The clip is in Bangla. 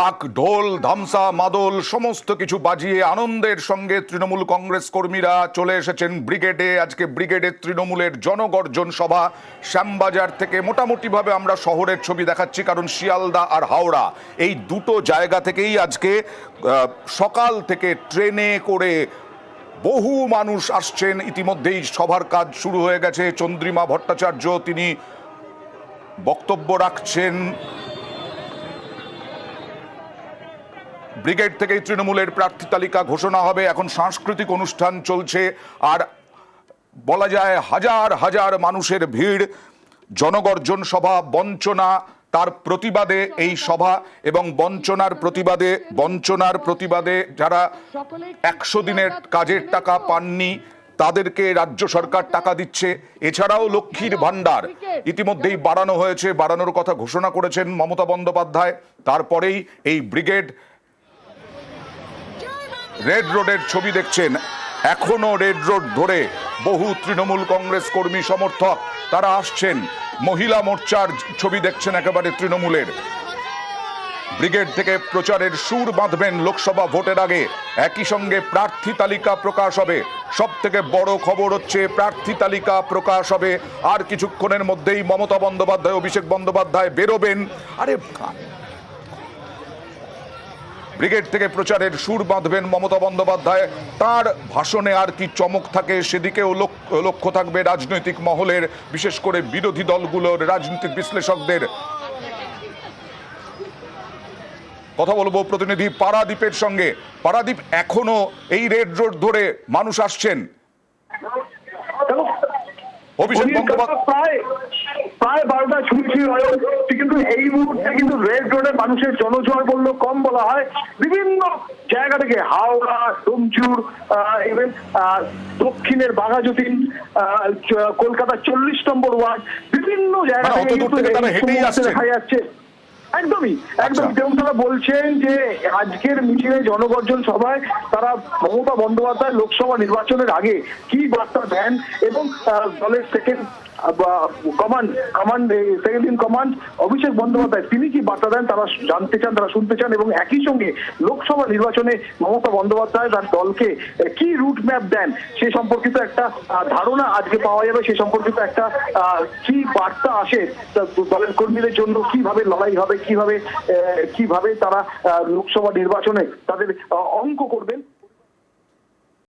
ঢাক ঢোল ধামসা মাদল সমস্ত কিছু বাজিয়ে আনন্দের সঙ্গে তৃণমূল কংগ্রেস কর্মীরা চলে এসেছেন ব্রিগেডে। আজকে ব্রিগেডের তৃণমূলের জনগর্জন সভা শ্যামবাজার থেকে মোটামুটিভাবে আমরা শহরের ছবি দেখাচ্ছি, কারণ শিয়ালদা আর হাওড়া এই দুটো জায়গা থেকেই আজকে সকাল থেকে ট্রেনে করে বহু মানুষ আসছেন। ইতিমধ্যেই সভার কাজ শুরু হয়ে গেছে। চন্দ্রিমা ভট্টাচার্য তিনি বক্তব্য রাখছেন। ব্রিগেড থেকেই তৃণমূলের প্রার্থী তালিকা ঘোষণা হবে। এখন সাংস্কৃতিক অনুষ্ঠান চলছে আর বলা যায় হাজার হাজার মানুষের ভিড়। জনগর্জন সভা, বঞ্চনা তার প্রতিবাদে এই সভা এবং বঞ্চনার প্রতিবাদে যারা 100 দিনের কাজের টাকা পাননি তাদেরকে রাজ্য সরকার টাকা দিচ্ছে। এছাড়াও লক্ষ্মীর ভান্ডার ইতিমধ্যেই বাড়ানো হয়েছে, বাড়ানোর কথা ঘোষণা করেছেন মমতা বন্দ্যোপাধ্যায়। তারপরেই এই ব্রিগেড রেড রোডের ছবি দেখছেন। এখনো রেড রোড ধরে বহু তৃণমূল কংগ্রেস কর্মী সমর্থক তারা আসছেন। মহিলা মোর্চার ছবি দেখছেন একেবারে তৃণমূলের। ব্রিগেড থেকে প্রচারের সুর বাঁধবেন লোকসভা ভোটের আগে। একই সঙ্গে প্রার্থী তালিকা প্রকাশ হবে। সব থেকে বড় খবর হচ্ছে প্রার্থী তালিকা প্রকাশ হবে আর কিছুক্ষণের মধ্যেই মমতা বন্দ্যোপাধ্যায়, অভিষেক বন্দ্যোপাধ্যায় বেরোবেন। আরে ব্রিগেড থেকে প্রচারের সুর বাঁধবেন মমতা বন্দ্যোপাধ্যায়। তার ভাষণে আর কি চমক থাকে সেদিকেও লক্ষ্য থাকবে রাজনৈতিক মহলের, বিশেষ করে বিরোধী দলগুলোর রাজনৈতিক বিশ্লেষকদের। কথা বলবো প্রতিনিধি পারাদীপের সঙ্গে। পারাদীপ, এখনো এই রেড রোড ধরে মানুষ আসছেন। অভিষেক বন্দ্যোপাধ্যায় প্রায় 12টা ছুটি হয়, কিন্তু এই মুহূর্তে কিন্তু রেড রোডে মানুষের জনজোয়ার বললেও কম বলা হয়। বিভিন্ন জায়গা থেকে হাওড়া, ডোমচুর, ইভেন দক্ষিণের বাঘাযতীন, কলকাতা 40 নম্বর ওয়ার্ড, বিভিন্ন জায়গা থেকে দেখা যাচ্ছে। একদমই এবং তারা বলছেন যে আজকের মিছিলে জনগর্জন সভায় তারা মমতা বন্দ্যোপাধ্যায় লোকসভা নির্বাচনের আগে কি বার্তা দেন এবং দলের second in command Abhishek Bandyopadhyay তিনি কি বার্তা দেন তারা জানতে চান, তারা শুনতে চান। এবং একই সঙ্গে লোকসভা নির্বাচনে মমতা বন্দ্যোপাধ্যায় তার দলকে কি রুট ম্যাপ দেন সে সম্পর্কিত একটা ধারণা আজকে পাওয়া যাবে। সে সম্পর্কিত একটা কি বার্তা আসে দলের কর্মীদের জন্য, কিভাবে লড়াই হবে, কিভাবে তারা লোকসভা নির্বাচনে তাদের অঙ্ক করবেন।